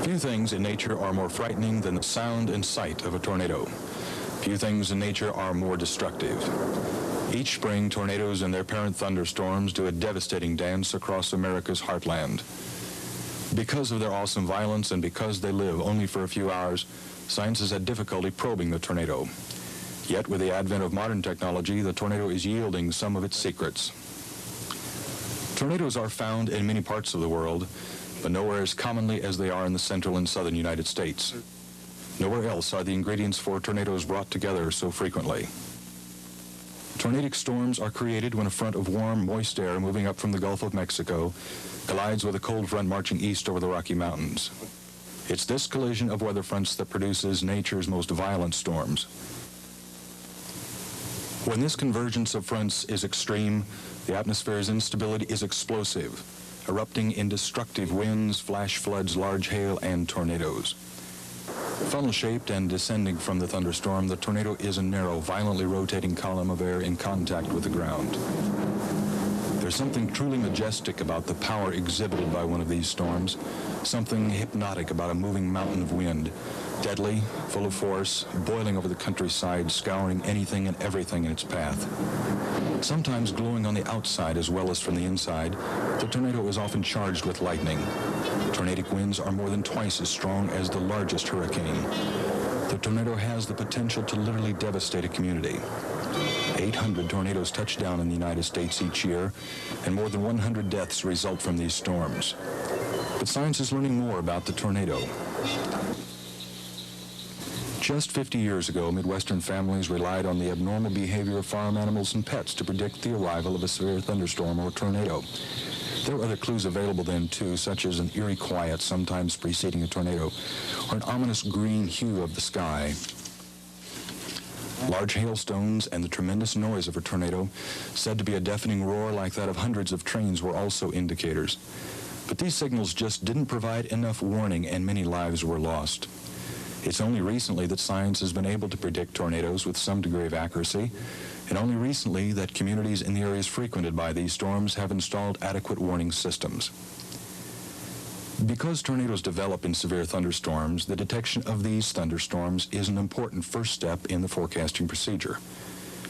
Few things in nature are more frightening than the sound and sight of a tornado. Few things in nature are more destructive. Each spring, tornadoes and their parent thunderstorms do a devastating dance across America's heartland. Because of their awesome violence and because they live only for a few hours, science has had difficulty probing the tornado. Yet, with the advent of modern technology, the tornado is yielding some of its secrets. Tornadoes are found in many parts of the world, but nowhere as commonly as they are in the central and southern United States. Nowhere else are the ingredients for tornadoes brought together so frequently. Tornadic storms are created when a front of warm, moist air moving up from the Gulf of Mexico collides with a cold front marching east over the Rocky Mountains. It's this collision of weather fronts that produces nature's most violent storms. When this convergence of fronts is extreme, the atmosphere's instability is explosive, erupting in destructive winds, flash floods, large hail, and tornadoes. Funnel-shaped and descending from the thunderstorm, the tornado is a narrow, violently rotating column of air in contact with the ground. There's something truly majestic about the power exhibited by one of these storms, something hypnotic about a moving mountain of wind, deadly, full of force, boiling over the countryside, scouring anything and everything in its path. Sometimes glowing on the outside as well as from the inside, the tornado is often charged with lightning. Tornadic winds are more than twice as strong as the largest hurricane. The tornado has the potential to literally devastate a community. 800 tornadoes touch down in the United States each year, and more than 100 deaths result from these storms. But science is learning more about the tornado. Just 50 years ago, Midwestern families relied on the abnormal behavior of farm animals and pets to predict the arrival of a severe thunderstorm or tornado. There were other clues available then, too, such as an eerie quiet sometimes preceding a tornado, or an ominous green hue of the sky. Large hailstones and the tremendous noise of a tornado, said to be a deafening roar like that of hundreds of trains, were also indicators. But these signals just didn't provide enough warning, and many lives were lost. It's only recently that science has been able to predict tornadoes with some degree of accuracy, and only recently that communities in the areas frequented by these storms have installed adequate warning systems. Because tornadoes develop in severe thunderstorms, the detection of these thunderstorms is an important first step in the forecasting procedure.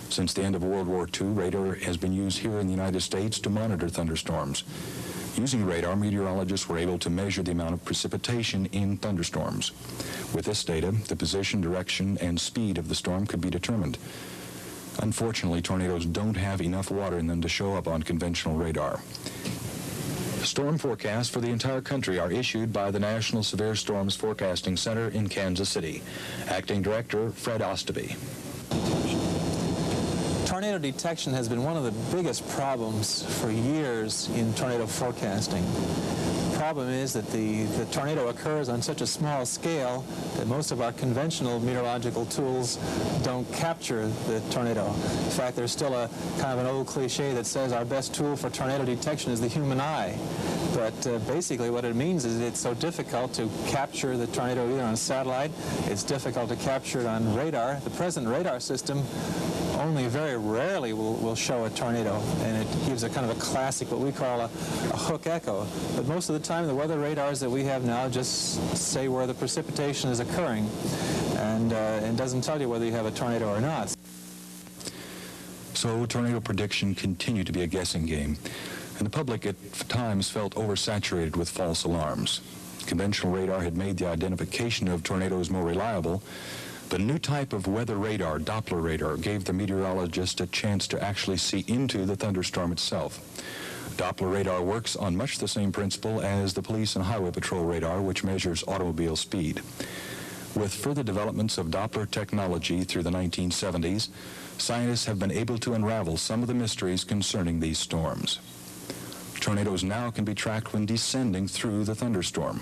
Since the end of World War II, radar has been used here in the United States to monitor thunderstorms. Using radar, meteorologists were able to measure the amount of precipitation in thunderstorms. With this data, the position, direction, and speed of the storm could be determined. Unfortunately, tornadoes don't have enough water in them to show up on conventional radar. Storm forecasts for the entire country are issued by the National Severe Storms Forecasting Center in Kansas City. Acting Director Fred Ostby. Tornado detection has been one of the biggest problems for years in tornado forecasting. The problem is that the tornado occurs on such a small scale that most of our conventional meteorological tools don't capture the tornado. In fact, there's still a kind of an old cliche that says our best tool for tornado detection is the human eye. But basically what it means is it's so difficult to capture the tornado either on satellite, it's difficult to capture it on radar. The present radar system only very rarely will show a tornado, and it gives a kind of a classic, what we call a hook echo. But most of the time, the weather radars that we have now just say where the precipitation is occurring, and doesn't tell you whether you have a tornado or not. So tornado prediction continued to be a guessing game, and the public at times felt oversaturated with false alarms. Conventional radar had made the identification of tornadoes more reliable, but a new type of weather radar, Doppler radar, gave the meteorologist a chance to actually see into the thunderstorm itself. Doppler radar works on much the same principle as the police and highway patrol radar, which measures automobile speed. With further developments of Doppler technology through the 1970s, scientists have been able to unravel some of the mysteries concerning these storms. Tornadoes now can be tracked when descending through the thunderstorm.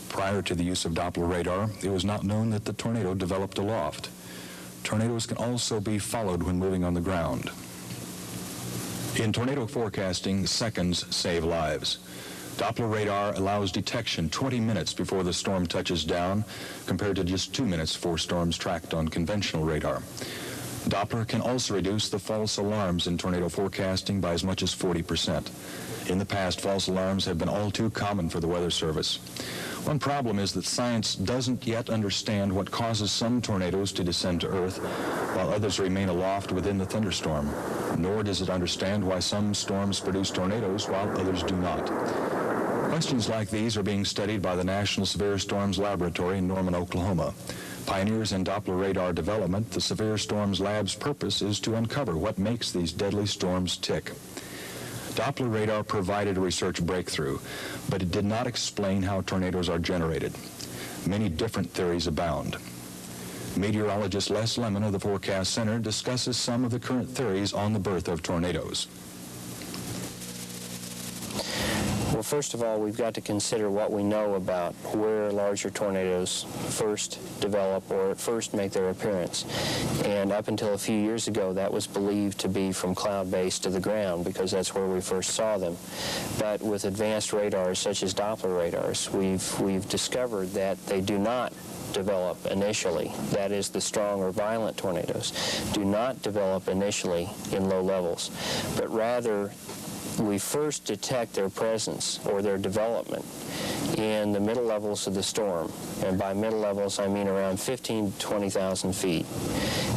Prior to the use of Doppler radar, it was not known that the tornado developed aloft. Tornadoes can also be followed when moving on the ground. In tornado forecasting, seconds save lives. Doppler radar allows detection 20 minutes before the storm touches down, compared to just 2 minutes for storms tracked on conventional radar. Doppler can also reduce the false alarms in tornado forecasting by as much as 40%. In the past, false alarms have been all too common for the Weather Service. One problem is that science doesn't yet understand what causes some tornadoes to descend to Earth while others remain aloft within the thunderstorm, nor does it understand why some storms produce tornadoes while others do not. Questions like these are being studied by the National Severe Storms Laboratory in Norman, Oklahoma. Pioneers in Doppler radar development, the Severe Storms Lab's purpose is to uncover what makes these deadly storms tick. Doppler radar provided a research breakthrough, but it did not explain how tornadoes are generated. Many different theories abound. Meteorologist Les Lemon of the Forecast Center discusses some of the current theories on the birth of tornadoes. Well, first of all, we've got to consider what we know about where larger tornadoes first develop or first make their appearance. And up until a few years ago, that was believed to be from cloud base to the ground because that's where we first saw them. But with advanced radars such as Doppler radars, we've discovered that they do not develop initially. That is, the strong or violent tornadoes do not develop initially in low levels, but rather we first detect their presence or their development in the middle levels of the storm. And by middle levels, I mean around 15 to 20,000 feet.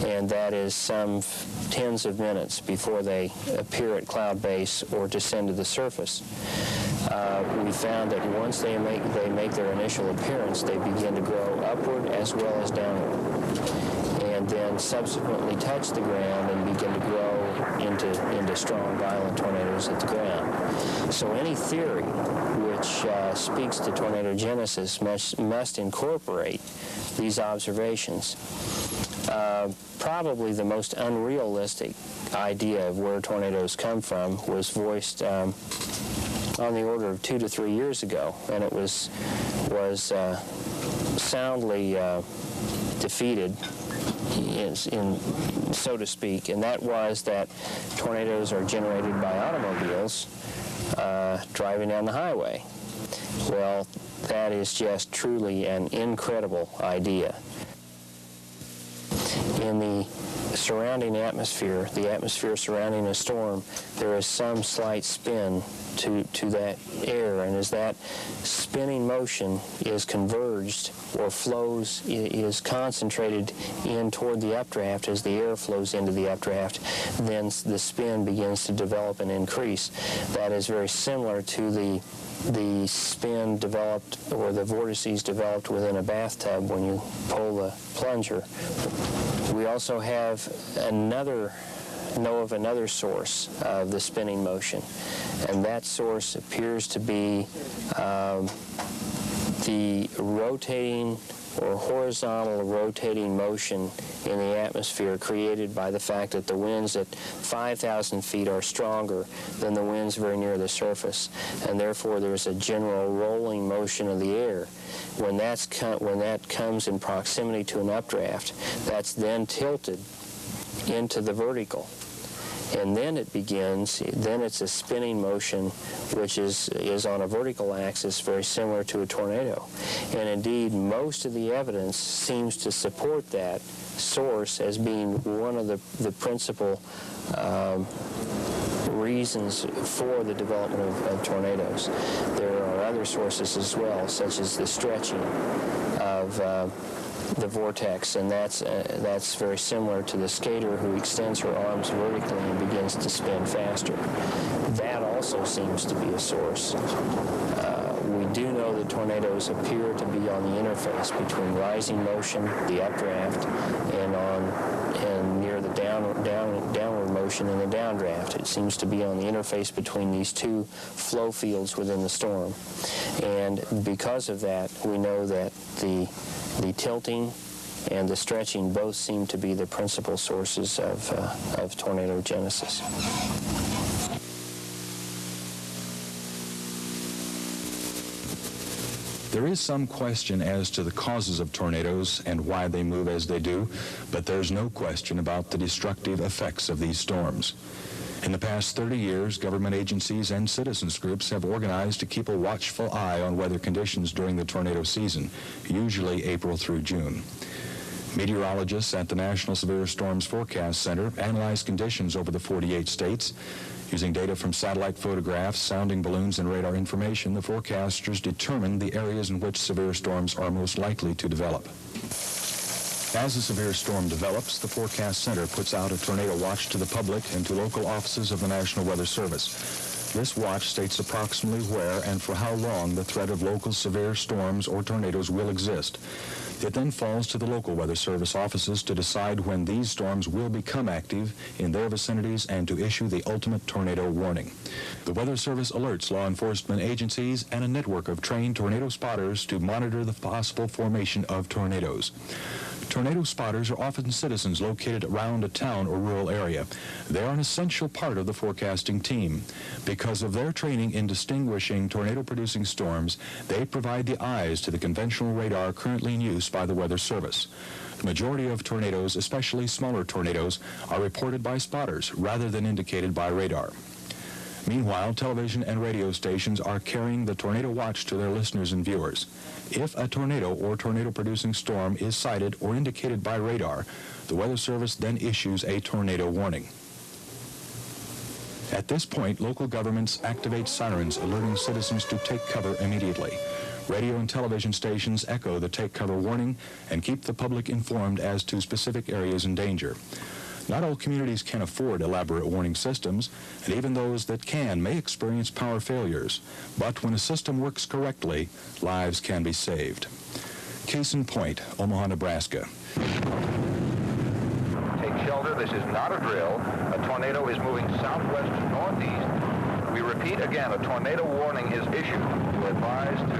And that is some tens of minutes before they appear at cloud base or descend to the surface. We found that once they make their initial appearance, they begin to grow upward as well as downward, and then subsequently touch the ground and begin to grow into strong, violent tornadoes at the ground. So any theory which speaks to tornadogenesis must incorporate these observations. Probably the most unrealistic idea of where tornadoes come from was voiced on the order of 2 to 3 years ago, and it was soundly defeated, so to speak, and that was that tornadoes are generated by automobiles driving down the highway. Well, that is just truly an incredible idea. In the surrounding atmosphere, the atmosphere surrounding a storm, there is some slight spin to that air, and as that spinning motion is converged or flows, is concentrated in toward the updraft, as the air flows into the updraft, then the spin begins to develop and increase. That is very similar to the spin developed, or the vortices developed within a bathtub when you pull the plunger. We also know of another source of the spinning motion, and that source appears to be the rotating or horizontal rotating motion in the atmosphere created by the fact that the winds at 5,000 feet are stronger than the winds very near the surface, and therefore there's a general rolling motion of the air. When that comes in proximity to an updraft, that's then tilted into the vertical. And then it's a spinning motion which is on a vertical axis, very similar to a tornado. And indeed, most of the evidence seems to support that source as being one of the principal reasons for the development of tornadoes. There are other sources as well, such as the stretching of the vortex, and that's very similar to the skater who extends her arms vertically and begins to spin faster. That also seems to be a source. We do know that tornadoes appear to be on the interface between rising motion, the updraft, and near the downward motion in the downdraft. It seems to be on the interface between these two flow fields within the storm. And because of that, we know that the tilting and the stretching both seem to be the principal sources of tornadogenesis. There is some question as to the causes of tornadoes and why they move as they do, but there's no question about the destructive effects of these storms. In the past 30 years, government agencies and citizens groups have organized to keep a watchful eye on weather conditions during the tornado season, usually April through June. Meteorologists at the National Severe Storms Forecast Center analyzed conditions over the 48 states. Using data from satellite photographs, sounding balloons, and radar information, the forecasters determined the areas in which severe storms are most likely to develop. As a severe storm develops, the Forecast Center puts out a tornado watch to the public and to local offices of the National Weather Service. This watch states approximately where and for how long the threat of local severe storms or tornadoes will exist. It then falls to the local Weather Service offices to decide when these storms will become active in their vicinities and to issue the ultimate tornado warning. The Weather Service alerts law enforcement agencies and a network of trained tornado spotters to monitor the possible formation of tornadoes. Tornado spotters are often citizens located around a town or rural area. They are an essential part of the forecasting team. Because of their training in distinguishing tornado-producing storms, they provide the eyes to the conventional radar currently in use by the Weather Service. The majority of tornadoes, especially smaller tornadoes, are reported by spotters rather than indicated by radar. Meanwhile, television and radio stations are carrying the tornado watch to their listeners and viewers. If a tornado or tornado-producing storm is sighted or indicated by radar, the Weather Service then issues a tornado warning. At this point, local governments activate sirens alerting citizens to take cover immediately. Radio and television stations echo the take cover warning and keep the public informed as to specific areas in danger. Not all communities can afford elaborate warning systems, and even those that can may experience power failures. But when a system works correctly, lives can be saved. Case in point, Omaha, Nebraska. Take shelter. This is not a drill. A tornado is moving southwest to northeast. We repeat again, a tornado warning is issued. We're advised to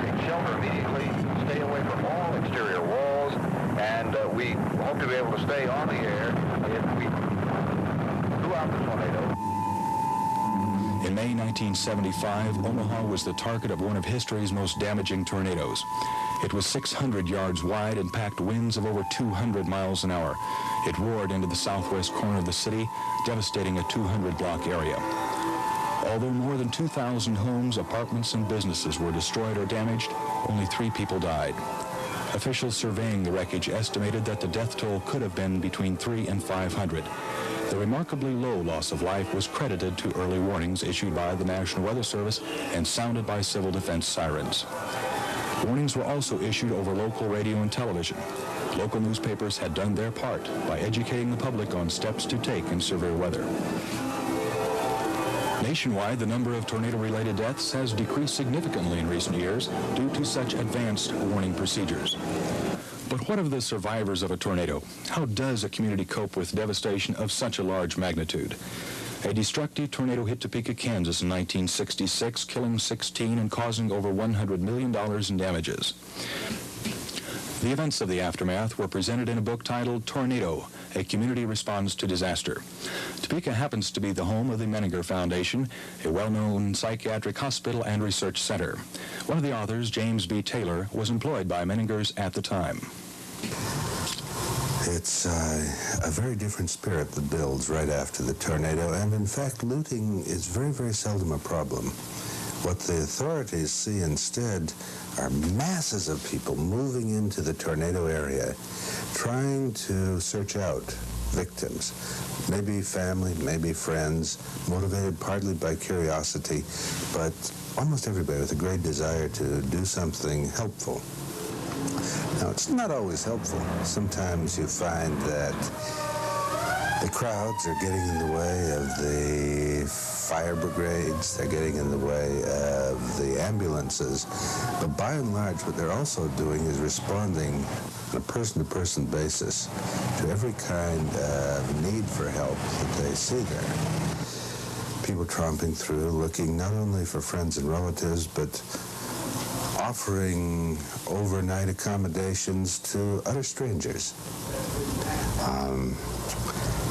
take shelter immediately, stay away from all exterior walls, and we hope to be able to stay on the air throughout the tornado. In May 1975, Omaha was the target of one of history's most damaging tornadoes. It was 600 yards wide and packed winds of over 200 miles an hour. It roared into the southwest corner of the city, devastating a 200-block area. Although more than 2,000 homes, apartments, and businesses were destroyed or damaged, only 3 people died. Officials surveying the wreckage estimated that the death toll could have been between 300 and 500. The remarkably low loss of life was credited to early warnings issued by the National Weather Service and sounded by civil defense sirens. Warnings were also issued over local radio and television. Local newspapers had done their part by educating the public on steps to take in severe weather. Nationwide, the number of tornado-related deaths has decreased significantly in recent years due to such advanced warning procedures. But what of the survivors of a tornado? How does a community cope with devastation of such a large magnitude? A destructive tornado hit Topeka, Kansas in 1966, killing 16 and causing over $100 million in damages. The events of the aftermath were presented in a book titled Tornado, A Community Responds to Disaster. Topeka happens to be the home of the Menninger Foundation, a well-known psychiatric hospital and research center. One of the authors, James B. Taylor, was employed by Menningers at the time. It's a very different spirit that builds right after the tornado, and in fact, looting is very, very seldom a problem. What the authorities see instead are masses of people moving into the tornado area, trying to search out victims, maybe family, maybe friends, motivated partly by curiosity, but almost everybody with a great desire to do something helpful. Now, it's not always helpful. Sometimes you find that the crowds are getting in the way of the fire brigades, they're getting in the way of the ambulances, but by and large what they're also doing is responding on a person-to-person basis to every kind of need for help that they see there. People tromping through, looking not only for friends and relatives, but offering overnight accommodations to utter strangers.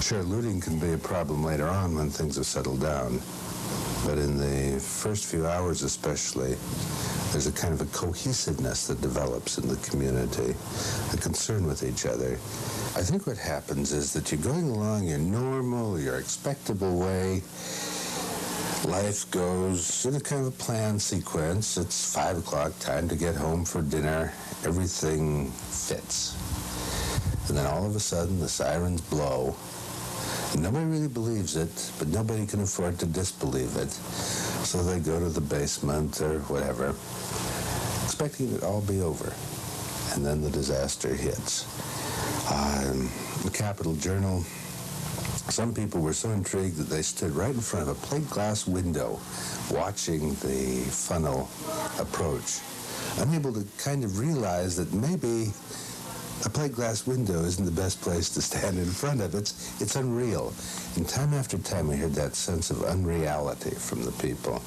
Sure, looting can be a problem later on when things have settled down, but in the first few hours especially, there's a kind of a cohesiveness that develops in the community, a concern with each other. I think what happens is that you're going along your normal, your expectable way. Life goes in a kind of a planned sequence. It's 5 o'clock, time to get home for dinner. Everything fits. And then all of a sudden, the sirens blow. And nobody really believes it, but nobody can afford to disbelieve it. So they go to the basement or whatever, expecting it all be over. And then the disaster hits. The Capital Journal, some people were so intrigued that they stood right in front of a plate glass window watching the funnel approach, unable to kind of realize that maybe a plate glass window isn't the best place to stand in front of. It's unreal. And time after time we heard that sense of unreality from the people.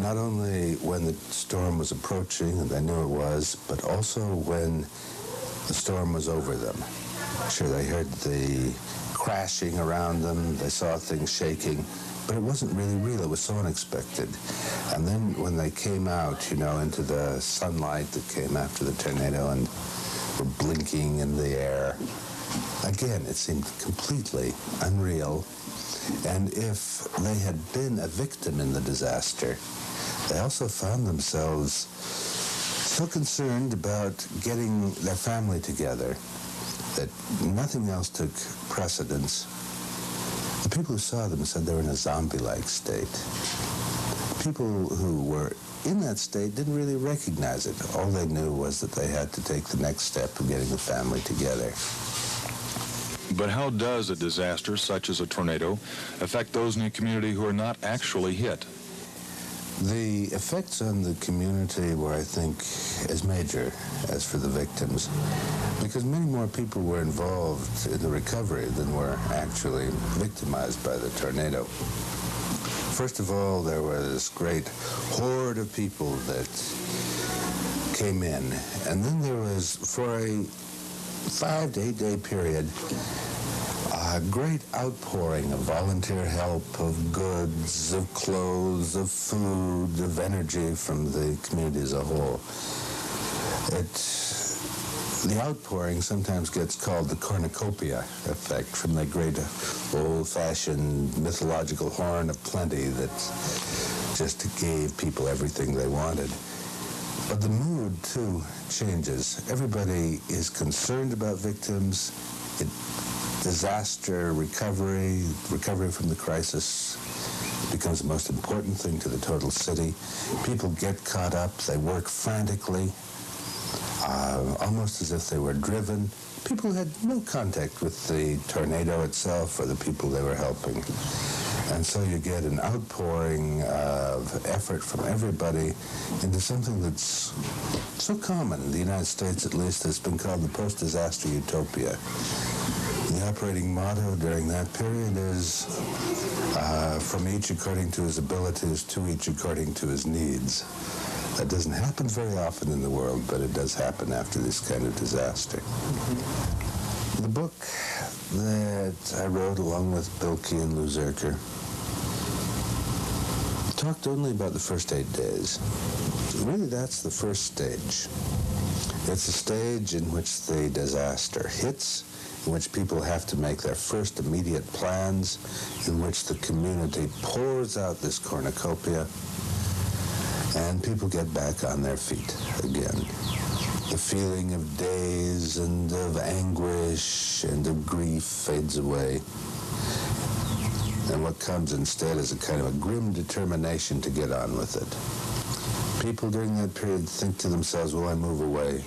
Not only when the storm was approaching, and they knew it was, but also when the storm was over them. Sure, they heard the crashing around them, they saw things shaking, but it wasn't really real. It was so unexpected. And then when they came out, into the sunlight that came after the tornado and were blinking in the air, again, it seemed completely unreal. And if they had been a victim in the disaster, they also found themselves so concerned about getting their family together that nothing else took precedence. The people who saw them said they were in a zombie-like state. People who were in that state didn't really recognize it. All they knew was that they had to take the next step of getting the family together. But how does a disaster such as a tornado affect those in the community who are not actually hit? The effects on the community were, I think, as major as for the victims, because many more people were involved in the recovery than were actually victimized by the tornado. First of all, there was this great horde of people that came in, and then there was, for a 5 to 8 day period, a great outpouring of volunteer help, of goods, of clothes, of food, of energy from the community as a whole. The outpouring sometimes gets called the cornucopia effect, from the great old-fashioned mythological horn of plenty that just gave people everything they wanted. But the mood, too, changes. Everybody is concerned about victims. Disaster recovery from the crisis becomes the most important thing to the total city. People get caught up. They work frantically, almost as if they were driven. People had no contact with the tornado itself or the people they were helping. And so you get an outpouring of effort from everybody into something that's so common in the United States, at least, that's been called the post-disaster utopia. The operating motto during that period is from each according to his abilities, to each according to his needs. That doesn't happen very often in the world, but it does happen after this kind of disaster. The book that I wrote along with Bilke and Lou Zerker talked only about the first 8 days. Really, that's the first stage. It's a stage in which the disaster hits, in which people have to make their first immediate plans, in which the community pours out this cornucopia, and people get back on their feet again. The feeling of daze and of anguish and of grief fades away. And what comes instead is a kind of a grim determination to get on with it. People during that period think to themselves, will I move away?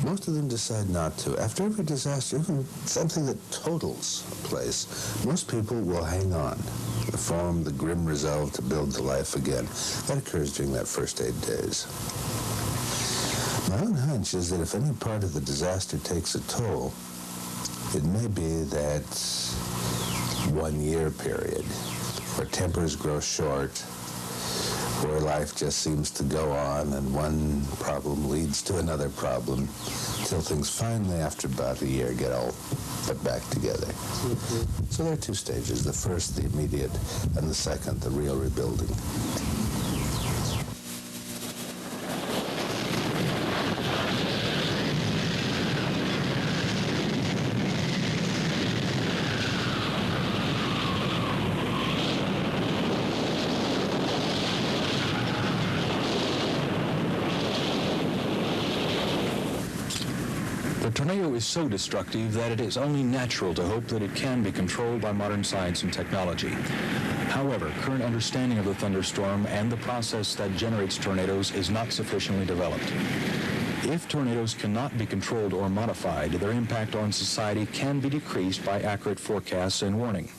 Most of them decide not to. After every disaster, even something that totals a place, most people will hang on, form the grim resolve to build the life again. That occurs during that first 8 days. My own hunch is that if any part of the disaster takes a toll, it may be that 1 year period where tempers grow short, where life just seems to go on and one problem leads to another problem till things finally, after about a year, get all put back together. So there are 2 stages, the first, the immediate, and the second, the real rebuilding. The tornado is so destructive that it is only natural to hope that it can be controlled by modern science and technology. However, current understanding of the thunderstorm and the process that generates tornadoes is not sufficiently developed. If tornadoes cannot be controlled or modified, their impact on society can be decreased by accurate forecasts and warning.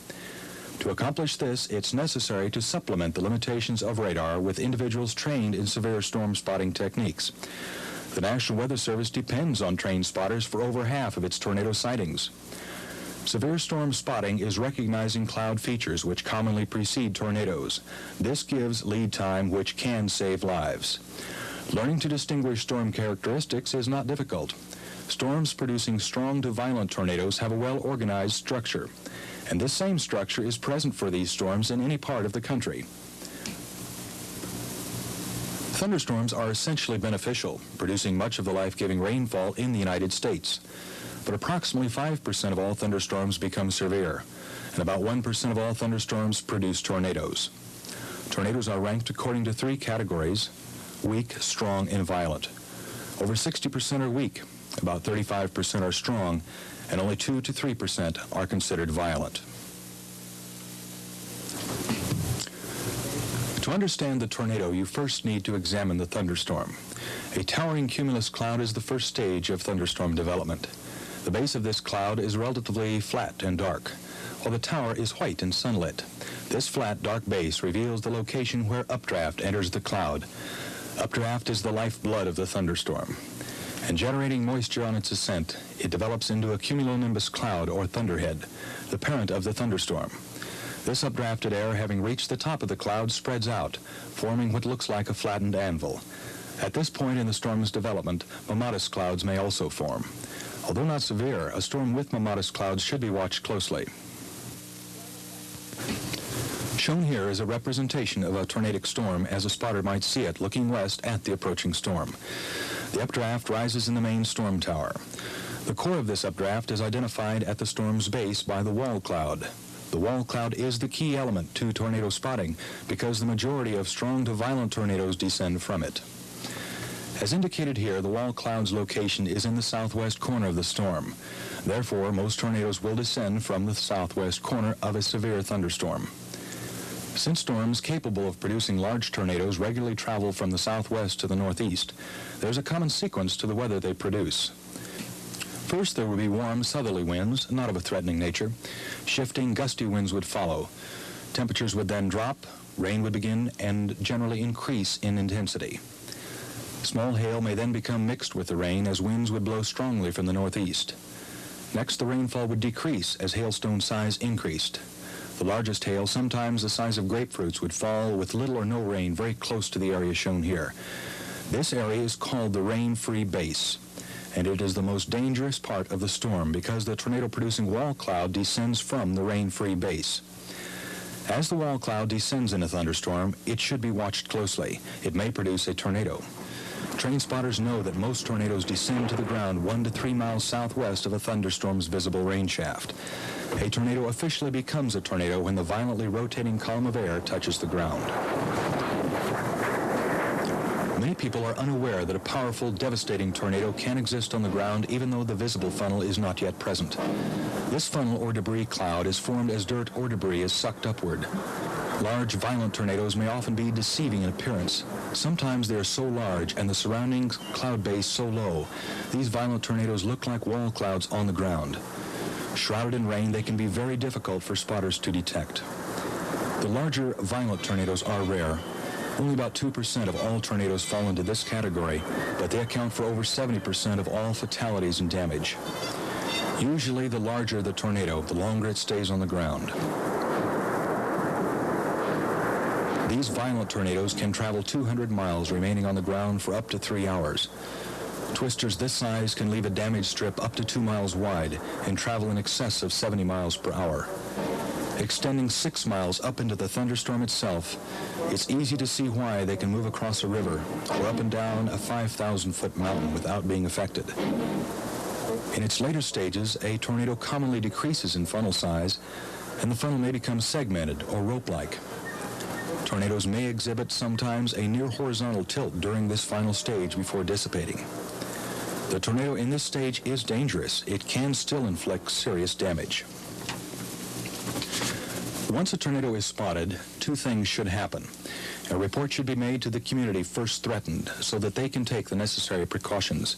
To accomplish this, it's necessary to supplement the limitations of radar with individuals trained in severe storm spotting techniques. The National Weather Service depends on trained spotters for over half of its tornado sightings. Severe storm spotting is recognizing cloud features which commonly precede tornadoes. This gives lead time which can save lives. Learning to distinguish storm characteristics is not difficult. Storms producing strong to violent tornadoes have a well-organized structure, and this same structure is present for these storms in any part of the country. Thunderstorms are essentially beneficial, producing much of the life-giving rainfall in the United States. But approximately 5% of all thunderstorms become severe, and about 1% of all thunderstorms produce tornadoes. Tornadoes are ranked according to three categories: weak, strong, and violent. Over 60% are weak, about 35% are strong, and only 2 to 3% are considered violent. To understand the tornado, you first need to examine the thunderstorm. A towering cumulus cloud is the first stage of thunderstorm development. The base of this cloud is relatively flat and dark, while the tower is white and sunlit. This flat, dark base reveals the location where updraft enters the cloud. Updraft is the lifeblood of the thunderstorm, and generating moisture on its ascent, it develops into a cumulonimbus cloud or thunderhead, the parent of the thunderstorm. This updrafted air, having reached the top of the cloud, spreads out, forming what looks like a flattened anvil. At this point in the storm's development, mammatus clouds may also form. Although not severe, a storm with mammatus clouds should be watched closely. Shown here is a representation of a tornadic storm as a spotter might see it looking west at the approaching storm. The updraft rises in the main storm tower. The core of this updraft is identified at the storm's base by the wall cloud. The wall cloud is the key element to tornado spotting because the majority of strong to violent tornadoes descend from it. As indicated here, the wall cloud's location is in the southwest corner of the storm. Therefore, most tornadoes will descend from the southwest corner of a severe thunderstorm. Since storms capable of producing large tornadoes regularly travel from the southwest to the northeast, there's a common sequence to the weather they produce. First, there will be warm southerly winds, not of a threatening nature. Shifting, gusty winds would follow. Temperatures would then drop, rain would begin, and generally increase in intensity. Small hail may then become mixed with the rain as winds would blow strongly from the northeast. Next, the rainfall would decrease as hailstone size increased. The largest hail, sometimes the size of grapefruits, would fall with little or no rain very close to the area shown here. This area is called the rain-free base, and it is the most dangerous part of the storm because the tornado-producing wall cloud descends from the rain-free base. As the wall cloud descends in a thunderstorm, it should be watched closely. It may produce a tornado. Trained spotters know that most tornadoes descend to the ground 1 to 3 miles southwest of a thunderstorm's visible rain shaft. A tornado officially becomes a tornado when the violently rotating column of air touches the ground. Many people are unaware that a powerful, devastating tornado can exist on the ground even though the visible funnel is not yet present. This funnel or debris cloud is formed as dirt or debris is sucked upward. Large, violent tornadoes may often be deceiving in appearance. Sometimes they are so large and the surrounding cloud base so low, these violent tornadoes look like wall clouds on the ground. Shrouded in rain, they can be very difficult for spotters to detect. The larger, violent tornadoes are rare. Only about 2% of all tornadoes fall into this category, but they account for over 70% of all fatalities and damage. Usually, the larger the tornado, the longer it stays on the ground. These violent tornadoes can travel 200 miles, remaining on the ground for up to 3 hours. Twisters this size can leave a damaged strip up to 2 miles wide and travel in excess of 70 miles per hour. Extending 6 miles up into the thunderstorm itself, it's easy to see why they can move across a river or up and down a 5,000-foot mountain without being affected. In its later stages, a tornado commonly decreases in funnel size, and the funnel may become segmented or rope-like. Tornadoes may exhibit sometimes a near horizontal tilt during this final stage before dissipating. The tornado in this stage is dangerous. It can still inflict serious damage. Once a tornado is spotted, two things should happen. A report should be made to the community first threatened so that they can take the necessary precautions.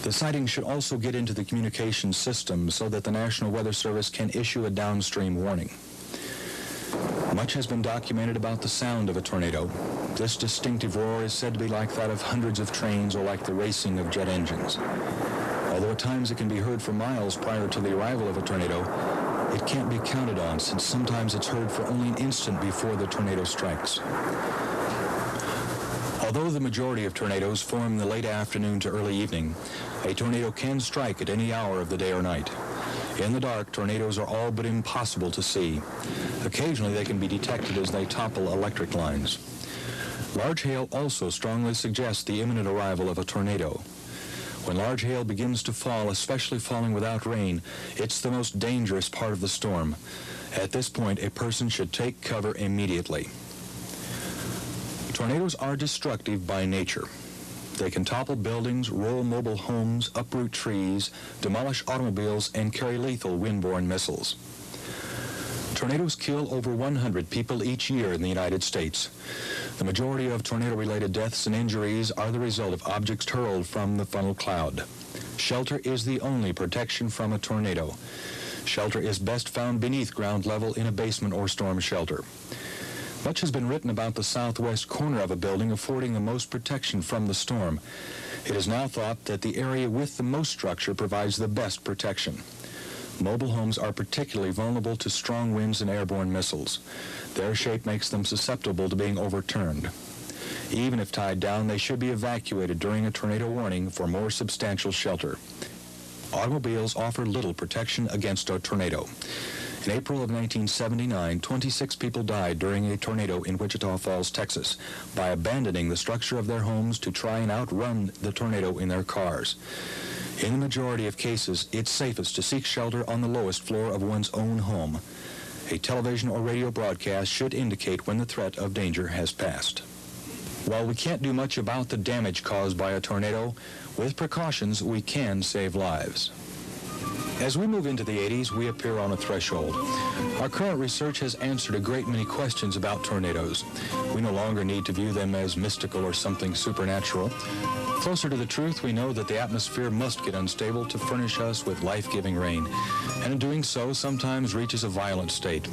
The sighting should also get into the communication system so that the National Weather Service can issue a downstream warning. Much has been documented about the sound of a tornado. This distinctive roar is said to be like that of hundreds of trains or like the racing of jet engines. Although at times it can be heard for miles prior to the arrival of a tornado, it can't be counted on since sometimes it's heard for only an instant before the tornado strikes. Although the majority of tornadoes form in the late afternoon to early evening, a tornado can strike at any hour of the day or night. In the dark, tornadoes are all but impossible to see. Occasionally, they can be detected as they topple electric lines. Large hail also strongly suggests the imminent arrival of a tornado. When large hail begins to fall, especially falling without rain, it's the most dangerous part of the storm. At this point, a person should take cover immediately. Tornadoes are destructive by nature. They can topple buildings, roll mobile homes, uproot trees, demolish automobiles, and carry lethal wind-borne missiles. Tornadoes kill over 100 people each year in the United States. The majority of tornado-related deaths and injuries are the result of objects hurled from the funnel cloud. Shelter is the only protection from a tornado. Shelter is best found beneath ground level in a basement or storm shelter. Much has been written about the southwest corner of a building affording the most protection from the storm. It is now thought that the area with the most structure provides the best protection. Mobile homes are particularly vulnerable to strong winds and airborne missiles. Their shape makes them susceptible to being overturned. Even if tied down, they should be evacuated during a tornado warning for more substantial shelter. Automobiles offer little protection against a tornado. In April of 1979, 26 people died during a tornado in Wichita Falls, Texas, by abandoning the structure of their homes to try and outrun the tornado in their cars. In the majority of cases, it's safest to seek shelter on the lowest floor of one's own home. A television or radio broadcast should indicate when the threat of danger has passed. While we can't do much about the damage caused by a tornado, with precautions we can save lives. As we move into the 80s, we appear on a threshold. Our current research has answered a great many questions about tornadoes. We no longer need to view them as mystical or something supernatural. Closer to the truth, we know that the atmosphere must get unstable to furnish us with life-giving rain, and in doing so, sometimes reaches a violent state.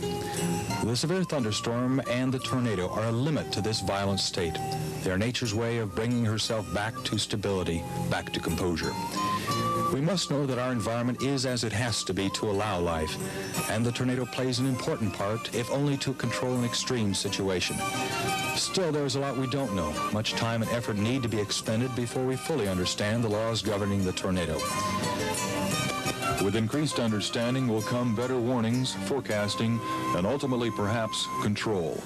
The severe thunderstorm and the tornado are a limit to this violent state. They are nature's way of bringing herself back to stability, back to composure. We must know that our environment is as it has to be to allow life, and the tornado plays an important part, if only to control an extreme situation. Still, there is a lot we don't know. Much time and effort need to be expended before we fully understand the laws governing the tornado. With increased understanding will come better warnings, forecasting, and ultimately, perhaps, control.